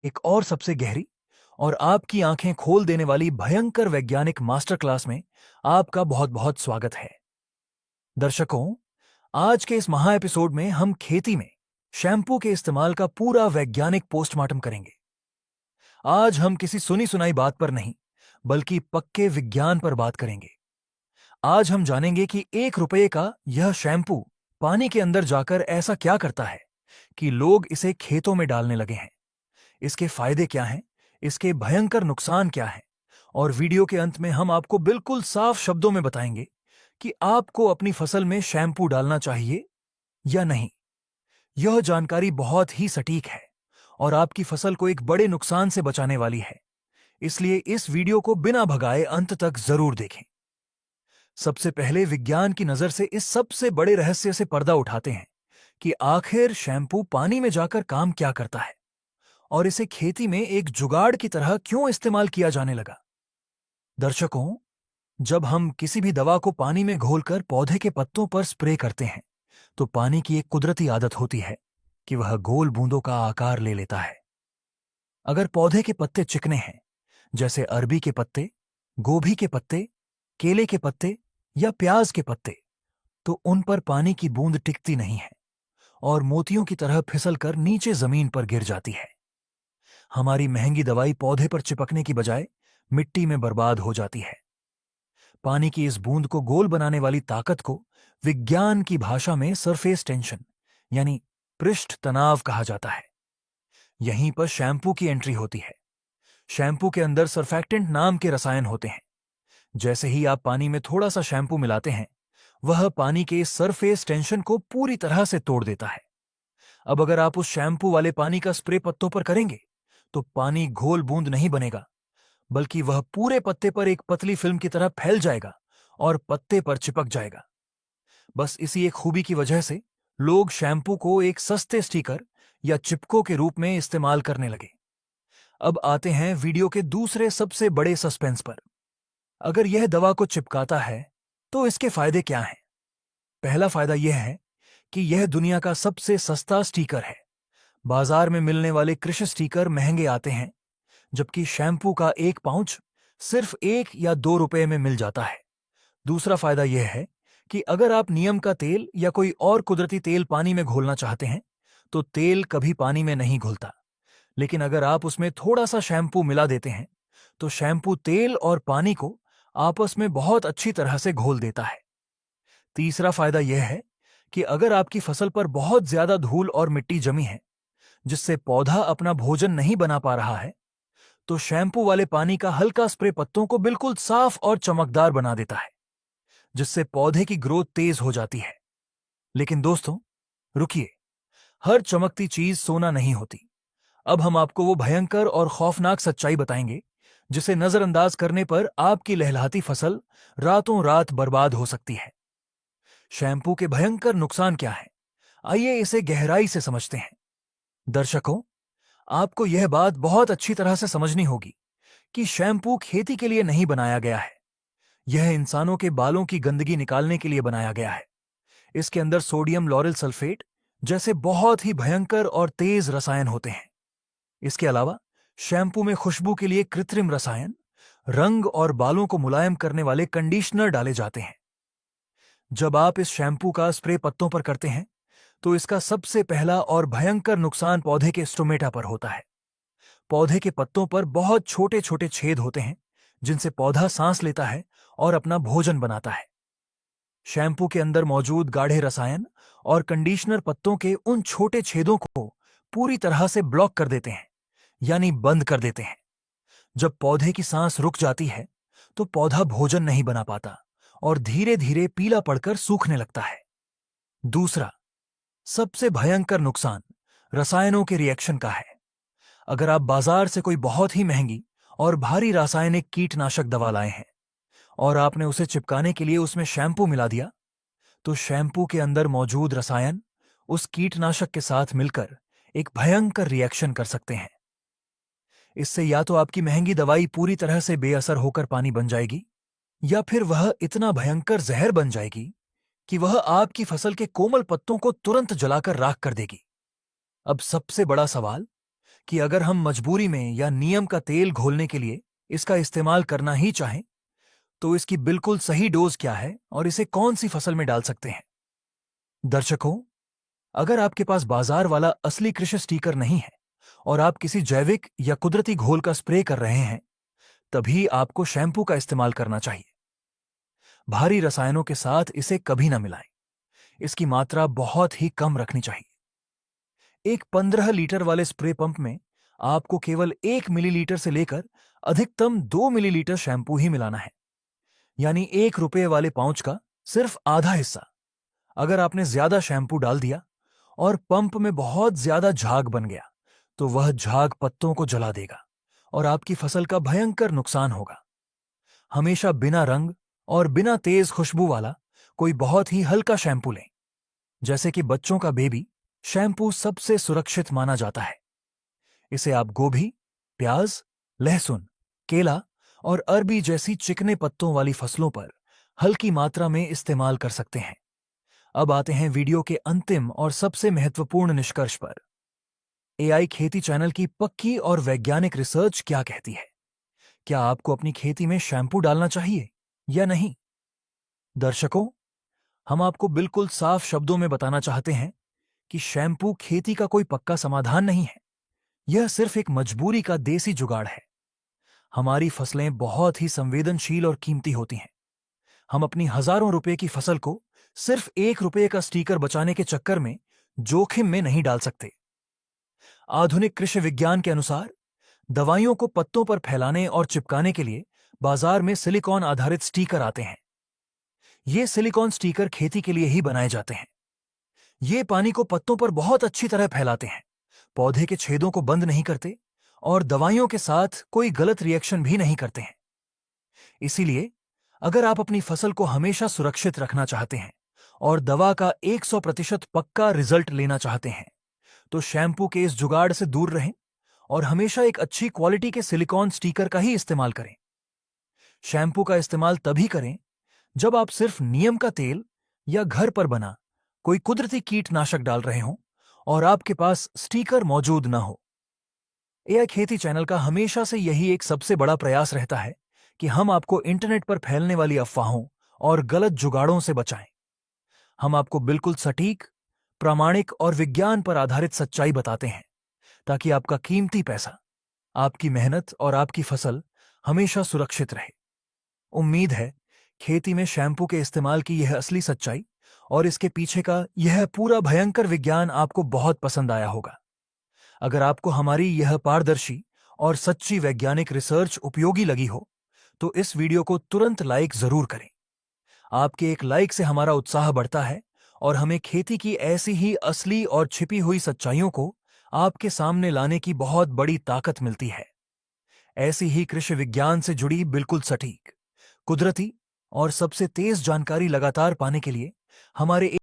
एक और सबसे गहरी और आपकी आंखें खोल देने वाली भयंकर वैज्ञानिक मास्टर क्लास में आपका बहुत बहुत स्वागत है। दर्शकों, आज के इस महा एपिसोड में हम खेती में शैम्पू के इस्तेमाल का पूरा वैज्ञानिक पोस्टमार्टम करेंगे। आज हम किसी सुनी सुनाई बात पर नहीं, बल्कि पक्के विज्ञान पर बात करेंगे। आज हम जानेंगे कि 1 रुपये का यह शैम्पू पानी के अंदर जाकर ऐसा क्या करता है कि लोग इसे खेतों में डालने लगे हैं। इसके फायदे क्या हैं, इसके भयंकर नुकसान क्या हैं, और वीडियो के अंत में हम आपको बिल्कुल साफ शब्दों में बताएंगे कि आपको अपनी फसल में शैम्पू डालना चाहिए या नहीं। यह जानकारी बहुत ही सटीक है और आपकी फसल को एक बड़े नुकसान से बचाने वाली है। इसलिए इस वीडियो को बिना भगाए अंत तक जरूर देखें। सबसे पहले विज्ञान की नजर से इस सबसे बड़े रहस्य से पर्दा उठाते हैं कि आखिर शैम्पू पानी में जाकर काम क्या करता है और इसे खेती में एक जुगाड़ की तरह क्यों इस्तेमाल किया जाने लगा। दर्शकों, जब हम किसी भी दवा को पानी में घोलकर पौधे के पत्तों पर स्प्रे करते हैं, तो पानी की एक कुदरती आदत होती है कि वह गोल बूंदों का आकार ले लेता है। अगर पौधे के पत्ते चिकने हैं, जैसे अरबी के पत्ते, गोभी के पत्ते, केले के पत्ते या प्याज के पत्ते, तो उन पर पानी की बूंद टिकती नहीं है और मोतियों की तरह फिसलकर नीचे जमीन पर गिर जाती है। हमारी महंगी दवाई पौधे पर चिपकने की बजाय मिट्टी में बर्बाद हो जाती है। पानी की इस बूंद को गोल बनाने वाली ताकत को विज्ञान की भाषा में सरफेस टेंशन यानी पृष्ठ तनाव कहा जाता है। यहीं पर शैम्पू की एंट्री होती है। शैम्पू के अंदर सरफैक्टेंट नाम के रसायन होते हैं। जैसे ही आप पानी में थोड़ा सा शैम्पू मिलाते हैं, वह पानी के इस सरफेस टेंशन को पूरी तरह से तोड़ देता है। अब अगर आप उस शैम्पू वाले पानी का स्प्रे पत्तों पर करेंगे, तो पानी घोल बूंद नहीं बनेगा, बल्कि वह पूरे पत्ते पर एक पतली फिल्म की तरह फैल जाएगा और पत्ते पर चिपक जाएगा। बस इसी एक खूबी की वजह से लोग शैम्पू को एक सस्ते स्टिकर या चिपको के रूप में इस्तेमाल करने लगे। अब आते हैं वीडियो के दूसरे सबसे बड़े सस्पेंस पर। अगर यह दवा को चिपकाता है, तो इसके फायदे क्या हैं? पहला फायदा यह है कि यह दुनिया का सबसे सस्ता स्टिकर है। बाजार में मिलने वाले कृषि स्टिकर महंगे आते हैं, जबकि शैम्पू का एक पाउच सिर्फ 1 या 2 रुपए में मिल जाता है। दूसरा फायदा यह है कि अगर आप नीम का तेल या कोई और कुदरती तेल पानी में घोलना चाहते हैं, तो तेल कभी पानी में नहीं घुलता। लेकिन अगर आप उसमें थोड़ा सा शैम्पू मिला देते हैं, तो शैम्पू तेल और पानी को आपस में बहुत अच्छी तरह से घोल देता है। तीसरा फायदा यह है कि अगर आपकी फसल पर बहुत ज्यादा धूल और मिट्टी जमी है, जिससे पौधा अपना भोजन नहीं बना पा रहा है, तो शैम्पू वाले पानी का हल्का स्प्रे पत्तों को बिल्कुल साफ और चमकदार बना देता है, जिससे पौधे की ग्रोथ तेज हो जाती है। लेकिन दोस्तों, रुकिए, हर चमकती चीज सोना नहीं होती। अब हम आपको वो भयंकर और खौफनाक सच्चाई बताएंगे, जिसे नजरअंदाज करने पर आपकी लहलहाती फसल रातों रात बर्बाद हो सकती है। शैम्पू के भयंकर नुकसान क्या हैं? आइए इसे गहराई से समझते हैं। दर्शकों, आपको यह बात बहुत अच्छी तरह से समझनी होगी कि शैम्पू खेती के लिए नहीं बनाया गया है। यह इंसानों के बालों की गंदगी निकालने के लिए बनाया गया है। इसके अंदर सोडियम लॉरेल सल्फेट जैसे बहुत ही भयंकर और तेज रसायन होते हैं। इसके अलावा शैम्पू में खुशबू के लिए कृत्रिम रसायन, रंग और बालों को मुलायम करने वाले कंडीशनर डाले जाते हैं। जब आप इस शैम्पू का स्प्रे पत्तों पर करते हैं, तो इसका सबसे पहला और भयंकर नुकसान पौधे के स्टोमेटा पर होता है। पौधे के पत्तों पर बहुत छोटे छोटे छेद होते हैं, जिनसे पौधा सांस लेता है और अपना भोजन बनाता है। शैम्पू के अंदर मौजूद गाढ़े रसायन और कंडीशनर पत्तों के उन छोटे छेदों को पूरी तरह से ब्लॉक कर देते हैं, यानी बंद कर देते हैं। जब पौधे की सांस रुक जाती है, तो पौधा भोजन नहीं बना पाता और धीरे धीरे पीला पड़कर सूखने लगता है। दूसरा सबसे भयंकर नुकसान रसायनों के रिएक्शन का है। अगर आप बाजार से कोई बहुत ही महंगी और भारी रासायनिक कीटनाशक दवा लाए हैं और आपने उसे चिपकाने के लिए उसमें शैम्पू मिला दिया, तो शैम्पू के अंदर मौजूद रसायन उस कीटनाशक के साथ मिलकर एक भयंकर रिएक्शन कर सकते हैं। इससे या तो आपकी महंगी दवाई पूरी तरह से बेअसर होकर पानी बन जाएगी, या फिर वह इतना भयंकर जहर बन जाएगी कि वह आपकी फसल के कोमल पत्तों को तुरंत जलाकर राख कर देगी। अब सबसे बड़ा सवाल कि अगर हम मजबूरी में या नियम का तेल घोलने के लिए इसका इस्तेमाल करना ही चाहें, तो इसकी बिल्कुल सही डोज क्या है और इसे कौन सी फसल में डाल सकते हैं। दर्शकों, अगर आपके पास बाजार वाला असली कृषि स्टिकर नहीं है और आप किसी जैविक या कुदरती घोल का स्प्रे कर रहे हैं, तभी आपको शैम्पू का इस्तेमाल करना चाहिए। भारी रसायनों के साथ इसे कभी ना मिलाएं। इसकी मात्रा बहुत ही कम रखनी चाहिए। एक 15 लीटर वाले स्प्रे पंप में आपको केवल 1 मिलीलीटर से लेकर अधिकतम 2 मिलीलीटर शैम्पू ही मिलाना है, यानी ₹1 वाले पाउच का सिर्फ आधा हिस्सा। अगर आपने ज्यादा शैम्पू डाल दिया और पंप में बहुत ज्यादा झाग बन गया, तो वह झाग पत्तों को जला देगा और आपकी फसल का भयंकर नुकसान होगा। हमेशा बिना रंग और बिना तेज खुशबू वाला कोई बहुत ही हल्का शैम्पू लें, जैसे कि बच्चों का बेबी शैम्पू सबसे सुरक्षित माना जाता है। इसे आप गोभी, प्याज, लहसुन, केला और अरबी जैसी चिकने पत्तों वाली फसलों पर हल्की मात्रा में इस्तेमाल कर सकते हैं। अब आते हैं वीडियो के अंतिम और सबसे महत्वपूर्ण निष्कर्ष पर। एआई खेती चैनल की पक्की और वैज्ञानिक रिसर्च क्या कहती है? क्या आपको अपनी खेती में शैम्पू डालना चाहिए या नहीं? दर्शकों, हम आपको बिल्कुल साफ शब्दों में बताना चाहते हैं कि शैम्पू खेती का कोई पक्का समाधान नहीं है। यह सिर्फ एक मजबूरी का देसी जुगाड़ है। हमारी फसलें बहुत ही संवेदनशील और कीमती होती हैं। हम अपनी हजारों रुपए की फसल को सिर्फ ₹1 का स्टिकर बचाने के चक्कर में जोखिम में नहीं डाल सकते। आधुनिक कृषि विज्ञान के अनुसार दवाइयों को पत्तों पर फैलाने और चिपकाने के लिए बाजार में सिलिकॉन आधारित स्टिकर आते हैं। ये सिलिकॉन स्टिकर खेती के लिए ही बनाए जाते हैं। ये पानी को पत्तों पर बहुत अच्छी तरह फैलाते हैं, पौधे के छेदों को बंद नहीं करते और दवाइयों के साथ कोई गलत रिएक्शन भी नहीं करते हैं। इसीलिए अगर आप अपनी फसल को हमेशा सुरक्षित रखना चाहते हैं और दवा का 100% पक्का रिजल्ट लेना चाहते हैं, तो शैम्पू के इस जुगाड़ से दूर रहें और हमेशा एक अच्छी क्वालिटी के सिलिकॉन स्टिकर का ही इस्तेमाल करें। शैम्पू का इस्तेमाल तभी करें जब आप सिर्फ नीम का तेल या घर पर बना कोई कुदरती कीटनाशक डाल रहे हों और आपके पास स्टिकर मौजूद न हो। एआई खेती चैनल का हमेशा से यही एक सबसे बड़ा प्रयास रहता है कि हम आपको इंटरनेट पर फैलने वाली अफवाहों और गलत जुगाड़ों से बचाएं। हम आपको बिल्कुल सटीक, प्रामाणिक और विज्ञान पर आधारित सच्चाई बताते हैं, ताकि आपका कीमती पैसा, आपकी मेहनत और आपकी फसल हमेशा सुरक्षित रहे। उम्मीद है खेती में शैम्पू के इस्तेमाल की यह असली सच्चाई और इसके पीछे का यह पूरा भयंकर विज्ञान आपको बहुत पसंद आया होगा। अगर आपको हमारी यह पारदर्शी और सच्ची वैज्ञानिक रिसर्च उपयोगी लगी हो, तो इस वीडियो को तुरंत लाइक जरूर करें। आपके एक लाइक से हमारा उत्साह बढ़ता है और हमें खेती की ऐसी ही असली और छिपी हुई सच्चाइयों को आपके सामने लाने की बहुत बड़ी ताकत मिलती है। ऐसी ही कृषि विज्ञान से जुड़ी बिल्कुल सटीक, कुदरती और सबसे तेज जानकारी लगातार पाने के लिए हमारे